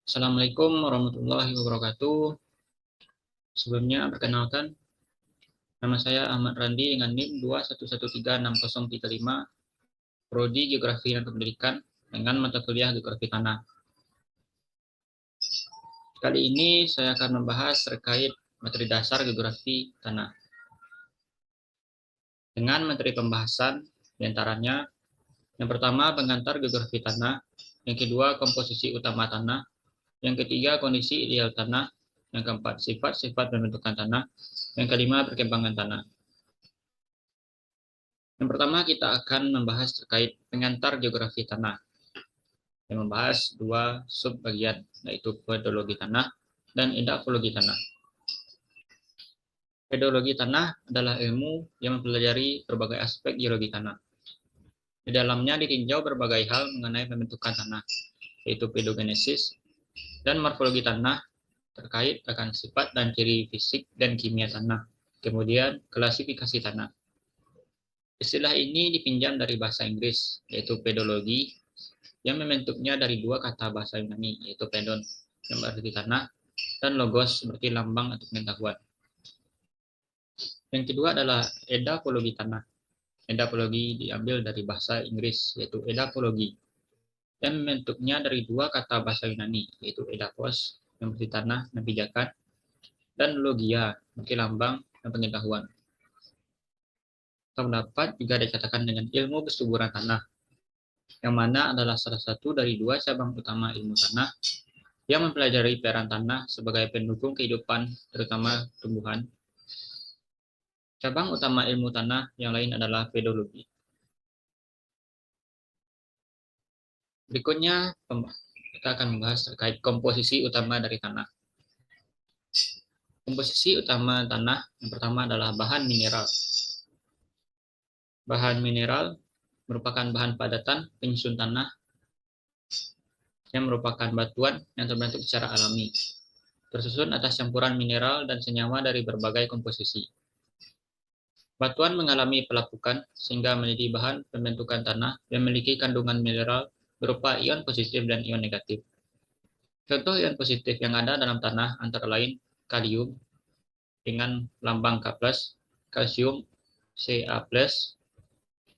Assalamualaikum warahmatullahi wabarakatuh. Sebelumnya, perkenalkan, nama saya Ahmad Randi dengan NIM 2113635, Prodi Geografi dan Pendidikan dengan mata kuliah Geografi Tanah. Kali ini saya akan membahas terkait materi dasar Geografi Tanah. Dengan materi pembahasan, diantaranya, yang pertama, pengantar Geografi Tanah, yang kedua, komposisi utama tanah, yang ketiga, kondisi ideal tanah, yang keempat, sifat-sifat pembentukan tanah, yang kelima, perkembangan tanah. Yang pertama, kita akan membahas terkait pengantar geografi tanah, yang membahas dua subbagian, yaitu pedologi tanah dan edafologi tanah. Pedologi tanah adalah ilmu yang mempelajari berbagai aspek geologi tanah. Di dalamnya ditinjau berbagai hal mengenai pembentukan tanah, yaitu pedogenesis dan morfologi tanah terkait akan sifat dan ciri fisik dan kimia tanah, kemudian klasifikasi tanah. Istilah ini dipinjam dari bahasa Inggris, yaitu pedologi, yang membentuknya dari dua kata bahasa Yunani, yaitu pedon, yang berarti tanah, dan logos, seperti lambang atau pengetahuan. Yang kedua adalah edapologi tanah. Edapologi diambil dari bahasa Inggris, yaitu edapologi, yang membentuknya dari dua kata bahasa Yunani, yaitu edapos, yang berarti tanah dan pijakan, dan logia, berarti lambang dan pengetahuan. Terdapat juga dikatakan dengan ilmu kesuburan tanah, yang mana adalah salah satu dari dua cabang utama ilmu tanah yang mempelajari peran tanah sebagai pendukung kehidupan, terutama tumbuhan. Cabang utama ilmu tanah yang lain adalah pedologi. Berikutnya, kita akan membahas terkait komposisi utama dari tanah. Komposisi utama tanah yang pertama adalah bahan mineral. Bahan mineral merupakan bahan padatan penyusun tanah yang merupakan batuan yang terbentuk secara alami, tersusun atas campuran mineral dan senyawa dari berbagai komposisi. Batuan mengalami pelapukan sehingga menjadi bahan pembentukan tanah yang memiliki kandungan mineral berupa ion positif dan ion negatif. Contoh ion positif yang ada dalam tanah antara lain kalium dengan lambang K+, kalsium Ca+,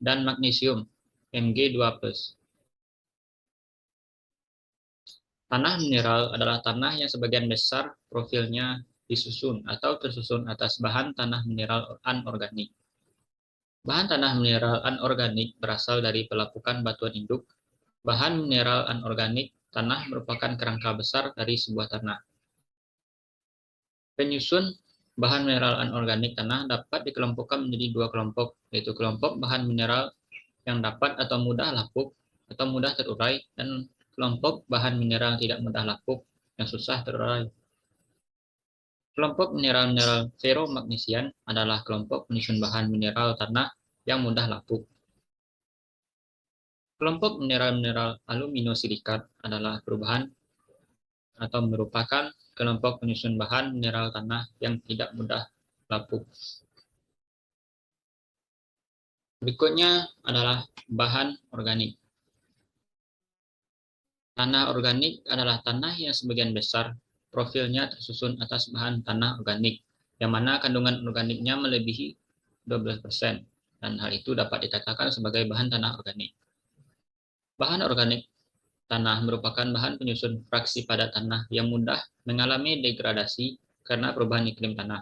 dan magnesium Mg2+. Tanah mineral adalah tanah yang sebagian besar profilnya disusun atau tersusun atas bahan tanah mineral anorganik. Bahan tanah mineral anorganik berasal dari pelapukan batuan induk. Bahan mineral anorganik tanah merupakan kerangka besar dari sebuah tanah. Penyusun bahan mineral anorganik tanah dapat dikelompokkan menjadi dua kelompok, yaitu kelompok bahan mineral yang dapat atau mudah lapuk atau mudah terurai, dan kelompok bahan mineral tidak mudah lapuk yang susah terurai. Kelompok mineral-mineral feromagnesian adalah kelompok penyusun bahan mineral tanah yang mudah lapuk. Kelompok mineral-mineral aluminosilikat adalah perubahan atau merupakan kelompok penyusun bahan mineral tanah yang tidak mudah lapuk. Berikutnya adalah bahan organik. Tanah organik adalah tanah yang sebagian besar profilnya tersusun atas bahan tanah organik, yang mana kandungan organiknya melebihi 12%, dan hal itu dapat dikatakan sebagai bahan tanah organik. Bahan organik tanah merupakan bahan penyusun fraksi padat tanah yang mudah mengalami degradasi karena perubahan iklim tanah.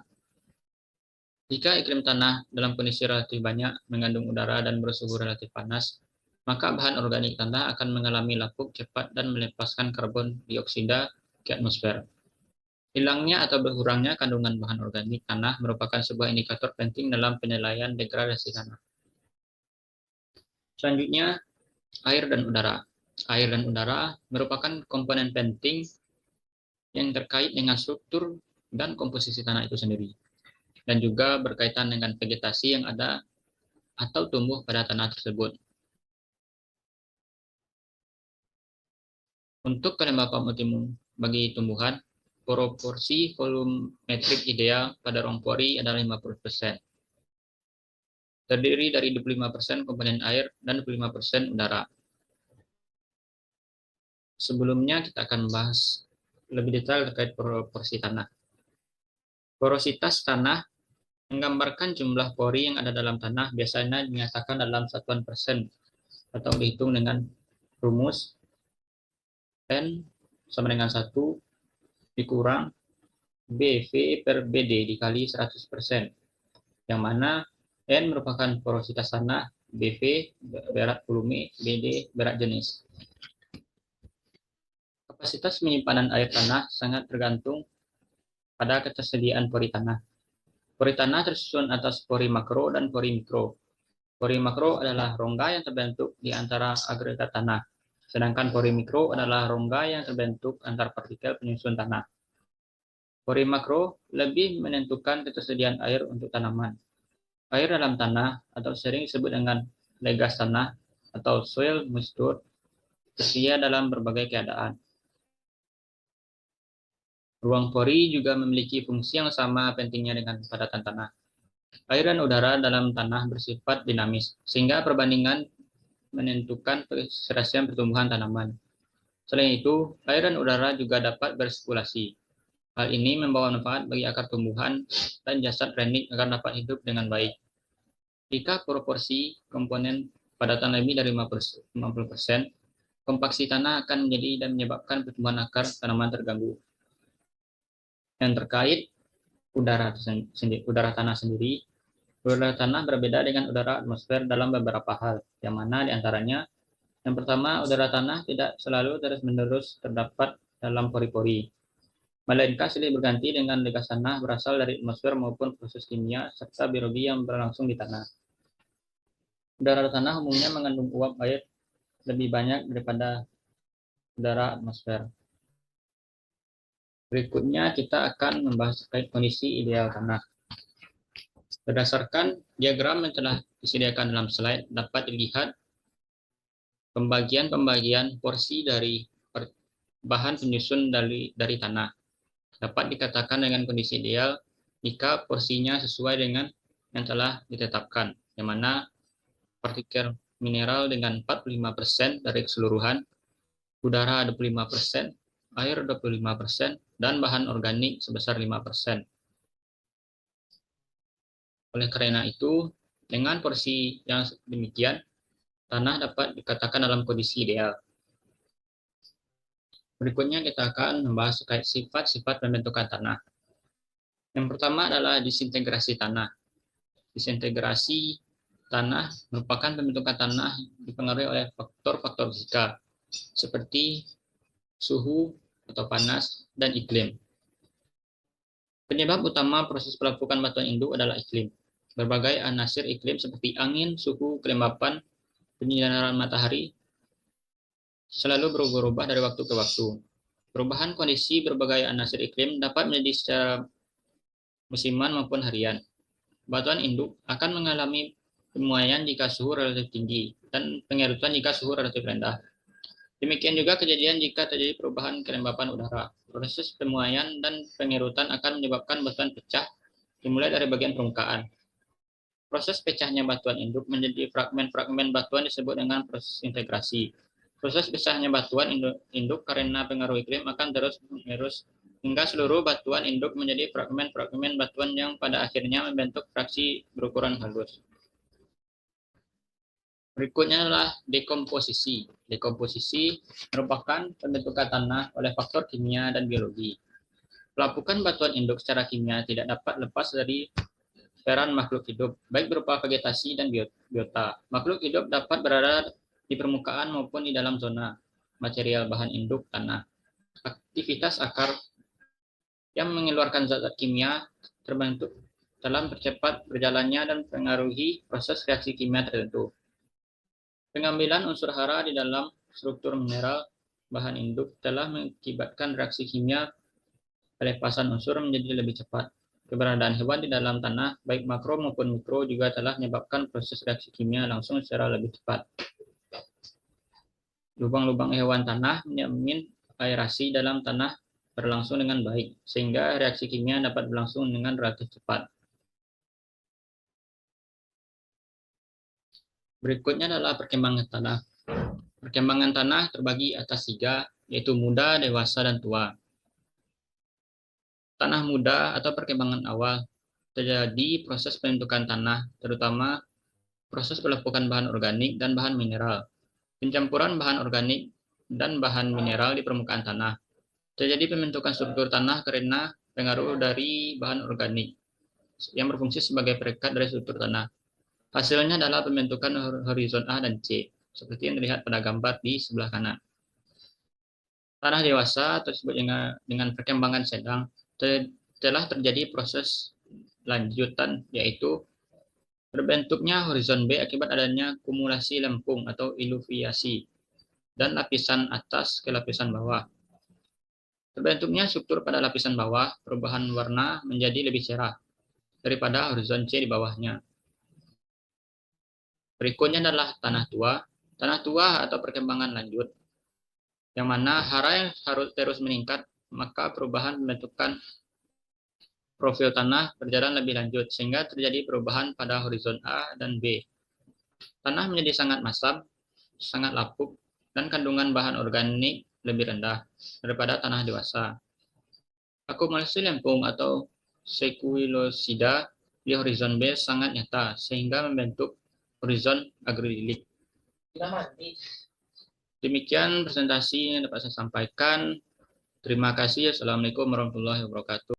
Jika iklim tanah dalam kondisi relatif banyak mengandung udara dan bersuhu relatif panas, maka bahan organik tanah akan mengalami lapuk cepat dan melepaskan karbon dioksida ke atmosfer. Hilangnya atau berkurangnya kandungan bahan organik tanah merupakan sebuah indikator penting dalam penilaian degradasi tanah. Selanjutnya, air dan udara. Air dan udara merupakan komponen penting yang terkait dengan struktur dan komposisi tanah itu sendiri, dan juga berkaitan dengan vegetasi yang ada atau tumbuh pada tanah tersebut. Untuk kelembapan optimum bagi tumbuhan, proporsi volumetrik ideal pada ruang pori adalah 50%. Terdiri dari 25% komponen air dan 25% udara. Sebelumnya kita akan membahas lebih detail terkait proporsi tanah. Porositas tanah menggambarkan jumlah pori yang ada dalam tanah, biasanya dinyatakan dalam satuan persen atau dihitung dengan rumus N sama dengan 1 dikurang BV per BD dikali 100%, yang mana N merupakan porositas tanah, BV berat volume, BD berat jenis. Kapasitas penyimpanan air tanah sangat tergantung pada ketersediaan pori tanah. Pori tanah tersusun atas pori makro dan pori mikro. Pori makro adalah rongga yang terbentuk di antara agregat tanah, sedangkan pori mikro adalah rongga yang terbentuk antar partikel penyusun tanah. Pori makro lebih menentukan ketersediaan air untuk tanaman. Air dalam tanah atau sering disebut dengan legas tanah atau soil moisture tersedia dalam berbagai keadaan. Ruang pori juga memiliki fungsi yang sama pentingnya dengan padatan tanah. Air dan udara dalam tanah bersifat dinamis, sehingga perbandingan menentukan keserasian pertumbuhan tanaman. Selain itu, air dan udara juga dapat bersirkulasi. Hal ini membawa manfaat bagi akar tumbuhan dan jasad rennik agar dapat hidup dengan baik. Jika proporsi komponen padatan lebih dari 50%, kompaksi tanah akan menjadi dan menyebabkan pertumbuhan akar tanaman terganggu. Yang terkait udara tanah sendiri, udara tanah berbeda dengan udara atmosfer dalam beberapa hal, yang mana diantaranya, yang pertama, udara tanah tidak selalu terus-menerus terdapat dalam pori-pori, melainkan silih berganti dengan legas tanah berasal dari atmosfer maupun proses kimia serta biologi yang berlangsung di tanah. Udara tanah umumnya mengandung uap air lebih banyak daripada udara atmosfer. Berikutnya kita akan membahas terkait kondisi ideal tanah. Berdasarkan diagram yang telah disediakan dalam slide, dapat dilihat pembagian porsi dari bahan penyusun dari tanah. Dapat dikatakan dengan kondisi ideal jika porsinya sesuai dengan yang telah ditetapkan, yang mana partikel mineral dengan 45% dari keseluruhan, udara 25%, air 25%, dan bahan organik sebesar 5%. Oleh karena itu, dengan porsi yang demikian, tanah dapat dikatakan dalam kondisi ideal. Berikutnya kita akan membahas terkait sifat-sifat pembentukan tanah. Yang pertama adalah disintegrasi tanah. Disintegrasi tanah merupakan pembentukan tanah dipengaruhi oleh faktor-faktor fisika, seperti suhu atau panas dan iklim. Penyebab utama proses pelapukan batuan induk adalah iklim. Berbagai anasir iklim seperti angin, suhu, kelembapan, penyinaran matahari selalu berubah-ubah dari waktu ke waktu. Perubahan kondisi berbagai anasir iklim dapat menjadi secara musiman maupun harian. Batuan induk akan mengalami pemuaian jika suhu relatif tinggi dan pengerutan jika suhu relatif rendah. Demikian juga kejadian jika terjadi perubahan kelembapan udara. Proses pemuaian dan pengerutan akan menyebabkan batuan pecah dimulai dari bagian permukaan. Proses pecahnya batuan induk menjadi fragmen-fragmen batuan disebut dengan proses integrasi. Proses pecahnya batuan induk karena pengaruh iklim akan terus menerus hingga seluruh batuan induk menjadi fragmen-fragmen batuan yang pada akhirnya membentuk fraksi berukuran halus. Berikutnya adalah dekomposisi. Dekomposisi merupakan pembentukan tanah oleh faktor kimia dan biologi. Pelapukan batuan induk secara kimia tidak dapat lepas dari peran makhluk hidup, baik berupa vegetasi dan biota. Makhluk hidup dapat berada di permukaan maupun di dalam zona material bahan induk tanah. Aktivitas akar yang mengeluarkan zat-zat kimia terbentuk dalam percepat berjalannya dan mempengaruhi proses reaksi kimia tertentu. Pengambilan unsur hara di dalam struktur mineral bahan induk telah mengakibatkan reaksi kimia pelepasan unsur menjadi lebih cepat. Keberadaan hewan di dalam tanah, baik makro maupun mikro, juga telah menyebabkan proses reaksi kimia langsung secara lebih cepat. Lubang-lubang hewan tanah menjamin aerasi dalam tanah berlangsung dengan baik, sehingga reaksi kimia dapat berlangsung dengan relatif cepat. Berikutnya adalah perkembangan tanah. Perkembangan tanah terbagi atas 3, yaitu muda, dewasa, dan tua. tanah muda atau perkembangan awal, terjadi proses pembentukan tanah, terutama proses pelepukan bahan organik dan bahan mineral. Pencampuran bahan organik dan bahan mineral di permukaan tanah. Terjadi pembentukan struktur tanah karena pengaruh dari bahan organik yang berfungsi sebagai perekat dari struktur tanah. Hasilnya adalah pembentukan horizon A dan C, seperti yang terlihat pada gambar di sebelah kanan. Tanah dewasa tersebut dengan perkembangan sedang telah terjadi proses lanjutan, yaitu terbentuknya horizon B akibat adanya kumulasi lempung atau iluviasi dan lapisan atas ke lapisan bawah. Terbentuknya struktur pada lapisan bawah, perubahan warna menjadi lebih cerah daripada horizon C di bawahnya. Berikutnya adalah tanah tua. Tanah tua atau perkembangan lanjut, yang mana hara harus terus meningkat, maka perubahan pembentukan profil tanah berjalan lebih lanjut, sehingga terjadi perubahan pada horizon A dan B. Tanah menjadi sangat masam, sangat lapuk, dan kandungan bahan organik lebih rendah daripada tanah dewasa. Akumulasi lempung atau sekuilosida di horizon B sangat nyata, sehingga membentuk horizon agrililik. Demikian presentasi yang dapat saya sampaikan. Terima kasih. Assalamualaikum warahmatullahi wabarakatuh.